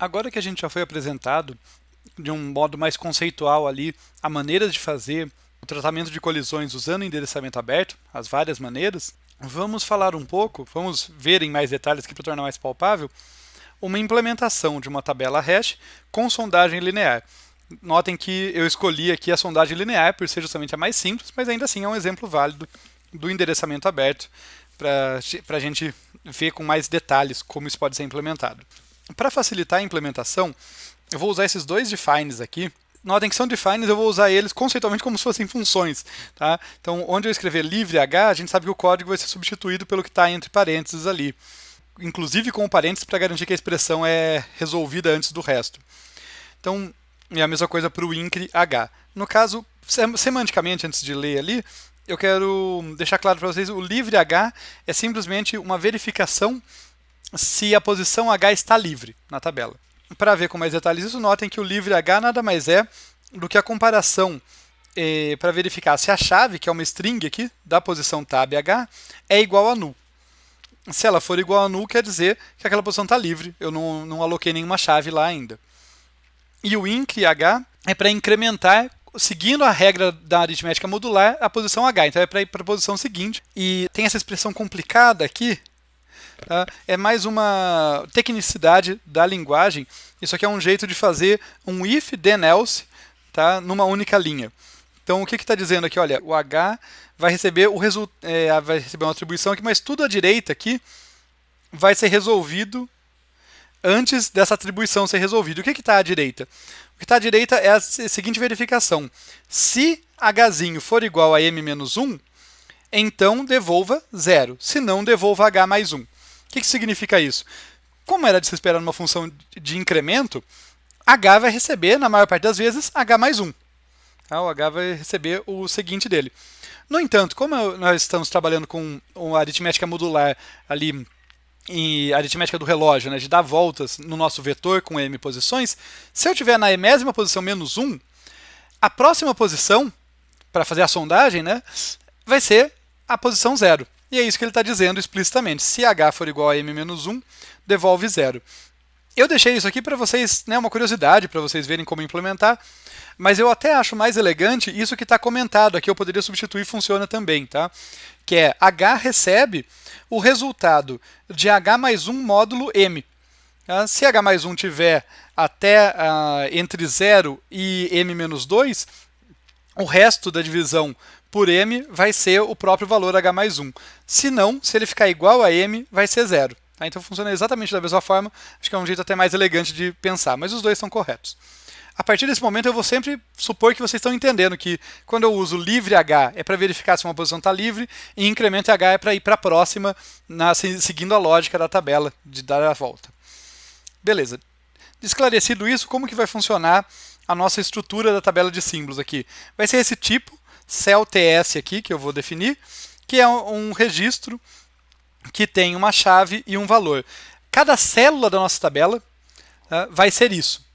Agora que a gente já foi apresentado de um modo mais conceitual ali a maneira de fazer o tratamento de colisões usando endereçamento aberto, as várias maneiras, vamos falar um pouco, vamos ver em mais detalhes aqui para tornar mais palpável, uma implementação de uma tabela hash com sondagem linear. Notem que eu escolhi aqui a sondagem linear por ser justamente a mais simples, mas ainda assim é um exemplo válido do endereçamento aberto para a gente ver com mais detalhes como isso pode ser implementado. Para facilitar a implementação, eu vou usar esses dois defines aqui. Notem que são defines, eu vou usar eles conceitualmente como se fossem funções. Tá? Então, onde eu escrever livre h, a gente sabe que o código vai ser substituído pelo que está entre parênteses ali. Inclusive com parênteses para garantir que a expressão é resolvida antes do resto. Então, é a mesma coisa para o incre h. No caso, semanticamente, antes de ler ali, eu quero deixar claro para vocês, o livre h é simplesmente uma verificação se a posição h está livre na tabela. Para ver com mais detalhes isso, notem que o livre h nada mais é do que a comparação para verificar se a chave, que é uma string aqui, da posição tab h, é igual a null. Se ela for igual a null, quer dizer que aquela posição está livre, eu não aloquei nenhuma chave lá ainda. E o incre h é para incrementar, seguindo a regra da aritmética modular, a posição h. Então é para ir para a posição seguinte. E tem essa expressão complicada aqui, tá? É mais uma tecnicidade da linguagem. Isso aqui é um jeito de fazer um if, then else, tá? Numa única linha. Então o que está dizendo aqui? Olha, o h vai receber vai receber uma atribuição aqui, mas tudo à direita aqui vai ser resolvido antes dessa atribuição ser resolvida. O que está à direita? O que está à direita é a seguinte verificação. Se h for igual a m-1, então devolva 0. Se não, devolva h mais 1. O que significa isso? Como era de se esperar numa função de incremento, h vai receber, na maior parte das vezes, h mais 1. O h vai receber o seguinte dele. No entanto, como nós estamos trabalhando com a aritmética modular ali, e a aritmética do relógio, né, de dar voltas no nosso vetor com m posições, se eu tiver na enésima posição menos 1, a próxima posição, para fazer a sondagem, né, vai ser a posição 0. E é isso que ele está dizendo explicitamente. Se h for igual a m-1, devolve 0. Eu deixei isso aqui para vocês, né, uma curiosidade, para vocês verem como implementar, mas eu até acho mais elegante isso que está comentado aqui, eu poderia substituir, funciona também, tá? Que é h recebe o resultado de h mais 1 módulo m. Se h mais 1 tiver até entre 0 e m menos 2, o resto da divisão por m vai ser o próprio valor h mais 1. Se não, se ele ficar igual a m, vai ser 0. Tá? Então funciona exatamente da mesma forma, acho que é um jeito até mais elegante de pensar, mas os dois são corretos. A partir desse momento eu vou sempre supor que vocês estão entendendo que quando eu uso livre h é para verificar se uma posição está livre e incremento h é para ir para a próxima, seguindo a lógica da tabela de dar a volta. Beleza. Esclarecido isso, como que vai funcionar a nossa estrutura da tabela de símbolos aqui? Vai ser esse tipo, celts aqui, que eu vou definir, que é um registro que tem uma chave e um valor. Cada célula da nossa tabela vai ser isso.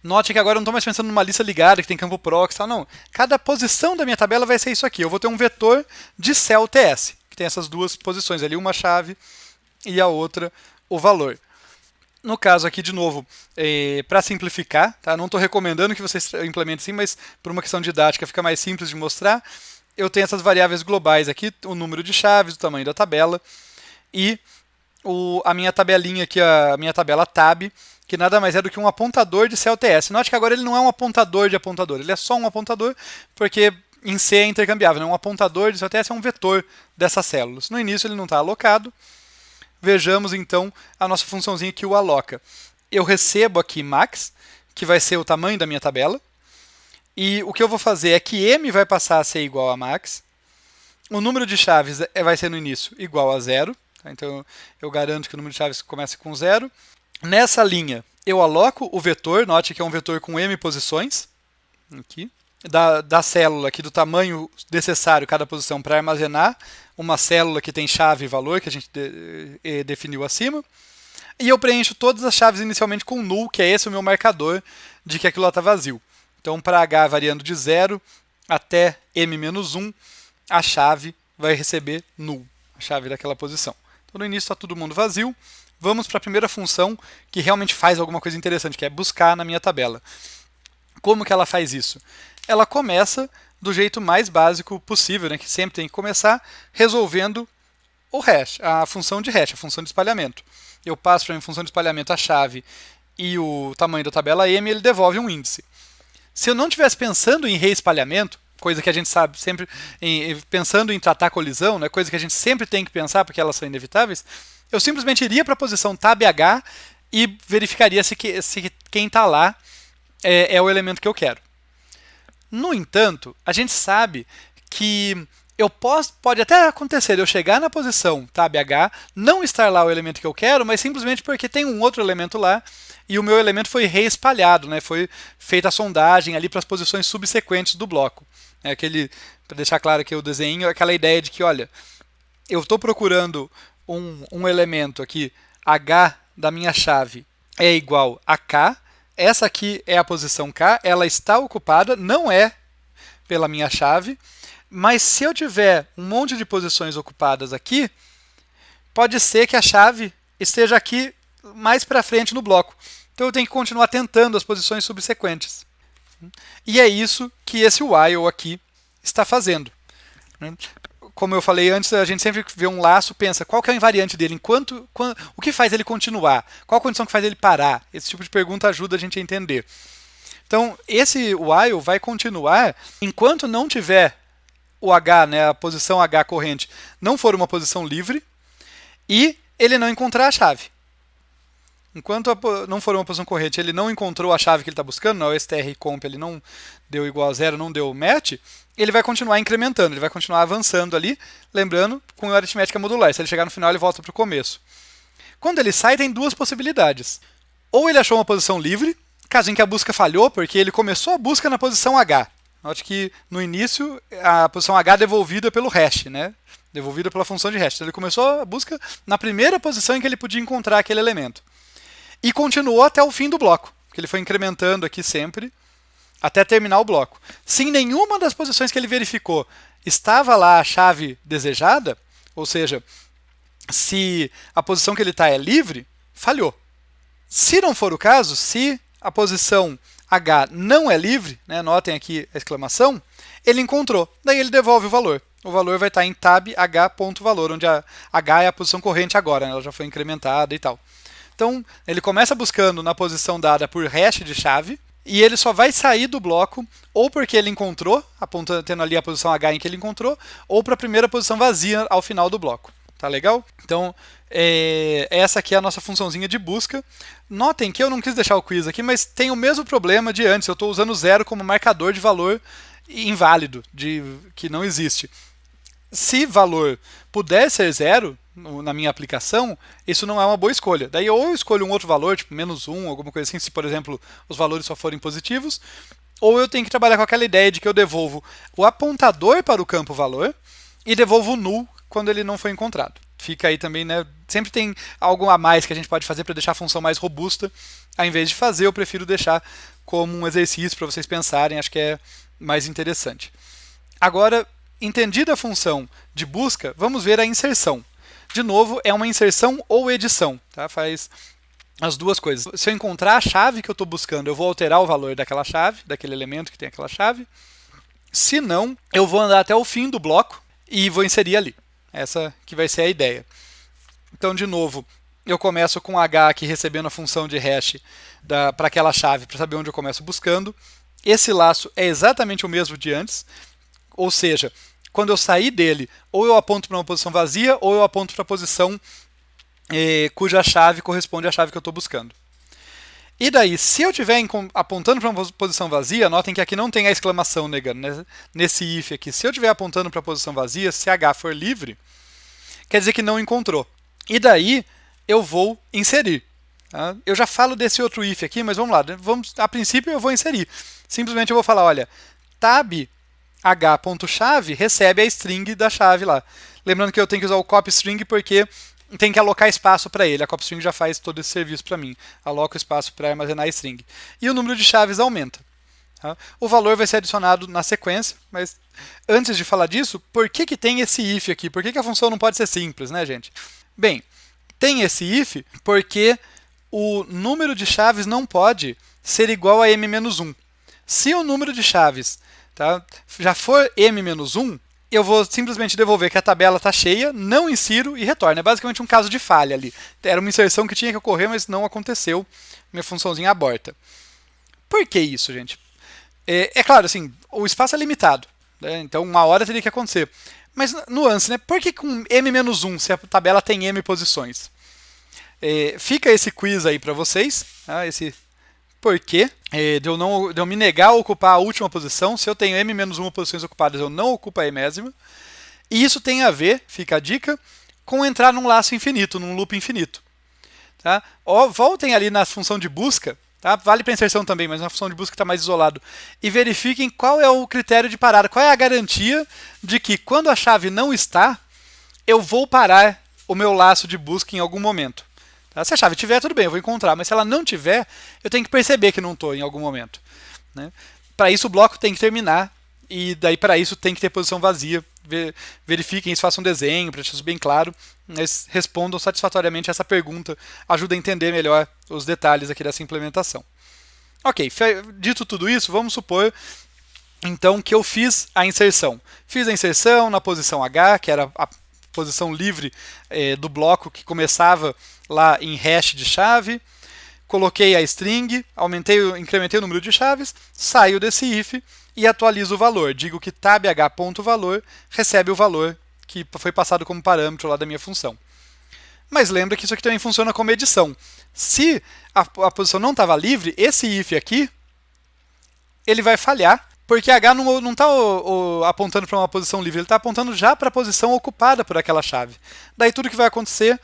Note que agora eu não estou mais pensando numa lista ligada, que tem campo proxy, tal, não. Cada posição da minha tabela vai ser isso aqui. Eu vou ter um vetor de celts, que tem essas duas posições ali, uma chave e a outra o valor. No caso aqui, de novo, para simplificar, tá? Não estou recomendando que vocês implementem assim, mas por uma questão didática fica mais simples de mostrar. Eu tenho essas variáveis globais aqui, o número de chaves, o tamanho da tabela e a minha tabelinha aqui, a minha tabela tab, que nada mais é do que um apontador de CLTS. Note que agora ele não é um apontador de apontador, ele é só um apontador, porque em C é intercambiável. Né? Um apontador de CLTS é um vetor dessas células. No início ele não está alocado. Vejamos então a nossa funçãozinha que o aloca. Eu recebo aqui max, que vai ser o tamanho da minha tabela, e o que eu vou fazer é que m vai passar a ser igual a max, o número de chaves vai ser no início igual a 0, tá? Então eu garanto que o número de chaves começa com 0. Nessa linha eu aloco o vetor, note que é um vetor com m posições, aqui, da célula aqui, do tamanho necessário cada posição para armazenar uma célula que tem chave e valor, que a gente definiu acima. E eu preencho todas as chaves inicialmente com null, que é esse o meu marcador de que aquilo lá está vazio. Então, para h variando de 0 até m-1, a chave vai receber null, a chave daquela posição. Então, no início está todo mundo vazio, vamos para a primeira função que realmente faz alguma coisa interessante, que é buscar na minha tabela. Como que ela faz isso? Ela começa do jeito mais básico possível, né, que sempre tem que começar, resolvendo o hash, a função de hash, a função de espalhamento. Eu passo para a minha função de espalhamento a chave e o tamanho da tabela M, ele devolve um índice. Se eu não estivesse pensando em reespalhamento, coisa que a gente sabe sempre, pensando em tratar colisão, né, coisa que a gente sempre tem que pensar porque elas são inevitáveis, eu simplesmente iria para a posição tab H e verificaria se quem está lá é o elemento que eu quero. No entanto, a gente sabe que pode até acontecer de eu chegar na posição tab H, não estar lá o elemento que eu quero, mas simplesmente porque tem um outro elemento lá e o meu elemento foi reespalhado, né? Foi feita a sondagem ali para as posições subsequentes do bloco. Para deixar claro aqui o desenho, aquela ideia de que, olha, eu estou procurando um elemento aqui, H da minha chave é igual a K, essa aqui é a posição K, ela está ocupada, não é pela minha chave, mas se eu tiver um monte de posições ocupadas aqui, pode ser que a chave esteja aqui mais para frente no bloco. Então eu tenho que continuar tentando as posições subsequentes. E é isso que esse while aqui está fazendo. Como eu falei antes, a gente sempre vê um laço, pensa qual que é o invariante dele, o que faz ele continuar, qual a condição que faz ele parar. Esse tipo de pergunta ajuda a gente a entender. Então, esse while vai continuar enquanto não tiver o H, né, a posição H corrente, não for uma posição livre e ele não encontrar a chave. Enquanto não for uma posição corrente, ele não encontrou a chave que ele está buscando, o strcomp ele não deu igual a 0, não deu match, ele vai continuar incrementando, ele vai continuar avançando ali, lembrando, com a aritmética modular. Se ele chegar no final, ele volta para o começo. Quando ele sai, tem duas possibilidades. Ou ele achou uma posição livre, caso em que a busca falhou, porque ele começou a busca na posição H. Note que no início, a posição H é devolvida pelo hash, né? Devolvida pela função de hash. Então ele começou a busca na primeira posição em que ele podia encontrar aquele elemento. E continuou até o fim do bloco, porque ele foi incrementando aqui sempre, até terminar o bloco. Se em nenhuma das posições que ele verificou estava lá a chave desejada, ou seja, se a posição que ele está é livre, falhou. Se não for o caso, se a posição H não é livre, né, notem aqui a exclamação, ele encontrou, daí ele devolve o valor. O valor vai estar em tab h.valor, onde a H é a posição corrente agora, né, ela já foi incrementada e tal. Então, ele começa buscando na posição dada por hash de chave, e ele só vai sair do bloco ou porque ele encontrou, tendo ali a posição H em que ele encontrou, ou para a primeira posição vazia ao final do bloco. Tá legal? Então, essa aqui é a nossa funçãozinha de busca. Notem que eu não quis deixar o quiz aqui, mas tem o mesmo problema de antes. Eu estou usando 0 como marcador de valor inválido, que não existe. Se valor puder ser 0, na minha aplicação, isso não é uma boa escolha. Daí ou eu escolho um outro valor, tipo -1, alguma coisa assim, se por exemplo os valores só forem positivos, ou eu tenho que trabalhar com aquela ideia de que eu devolvo o apontador para o campo valor e devolvo o null quando ele não foi encontrado. Fica aí também, né? Sempre tem algo a mais que a gente pode fazer para deixar a função mais robusta. Ao invés de fazer, eu prefiro deixar como um exercício para vocês pensarem, acho que é mais interessante. Agora, entendida a função de busca, vamos ver a inserção. De novo, é uma inserção ou edição, tá? Faz as duas coisas. Se eu encontrar a chave que eu estou buscando, eu vou alterar o valor daquela chave, daquele elemento que tem aquela chave. Se não, eu vou andar até o fim do bloco e vou inserir ali. Essa que vai ser a ideia. Então, de novo, eu começo com H aqui recebendo a função de hash para aquela chave, para saber onde eu começo buscando. Esse laço é exatamente o mesmo de antes, ou seja, quando eu sair dele, ou eu aponto para uma posição vazia, ou eu aponto para a posição cuja chave corresponde à chave que eu estou buscando. E daí, se eu estiver apontando para uma posição vazia, notem que aqui não tem a exclamação negando, né? Nesse if aqui. Se eu estiver apontando para a posição vazia, se H for livre, quer dizer que não encontrou. E daí, eu vou inserir. Tá? Eu já falo desse outro if aqui, mas vamos lá. A princípio, eu vou inserir. Simplesmente eu vou falar, olha, tab h.chave recebe a string da chave lá. Lembrando que eu tenho que usar o copy string porque tem que alocar espaço para ele. A copy string já faz todo esse serviço para mim. Aloca o espaço para armazenar a string. E o número de chaves aumenta. Tá? O valor vai ser adicionado na sequência, mas antes de falar disso, por que tem esse if aqui? Por que a função não pode ser simples, né, gente? Bem, Tem esse if porque o número de chaves não pode ser igual a m-1. Se o número de chaves, tá, já for m-1, eu vou simplesmente devolver que a tabela está cheia, não insiro e retorno. É basicamente um caso de falha ali. Era uma inserção que tinha que ocorrer, mas não aconteceu. Minha funçãozinha aborta. Por que isso, gente? É claro, assim, o espaço é limitado, né? Então uma hora teria que acontecer. Mas nuance, né? Por que com m-1 se a tabela tem m posições? Fica esse quiz aí para vocês, tá? Esse porquê de eu me negar a ocupar a última posição. Se eu tenho m-1 posições ocupadas, eu não ocupo a emésima. E isso tem a ver, fica a dica, com entrar num laço infinito, num loop infinito. Tá? Voltem ali na função de busca, tá? Vale para inserção também, mas na função de busca está mais isolado, e verifiquem qual é o critério de parada, qual é a garantia de que quando a chave não está, eu vou parar o meu laço de busca em algum momento. Tá? Se a chave tiver, tudo bem, eu vou encontrar, mas se ela não tiver, eu tenho que perceber que não estou em algum momento. Né? Para isso o bloco tem que terminar, e daí para isso tem que ter posição vazia. Verifiquem isso, façam um desenho para deixar isso bem claro, mas respondam satisfatoriamente essa pergunta, ajuda a entender melhor os detalhes aqui dessa implementação. Ok, dito tudo isso, vamos supor então que eu fiz a inserção. Fiz a inserção na posição H, que era a posição livre do bloco que começava lá em hash de chave, coloquei a string, incrementei o número de chaves, saio desse if e atualizo o valor. Digo que tabh.valor recebe o valor que foi passado como parâmetro lá da minha função. Mas lembra que isso aqui também funciona como edição. Se a posição não estava livre, esse if aqui, ele vai falhar, porque H não está apontando para uma posição livre, ele está apontando já para a posição ocupada por aquela chave. Daí tudo que vai acontecer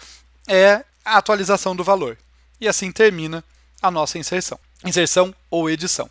é a atualização do valor. E assim termina a nossa inserção. Inserção ou edição.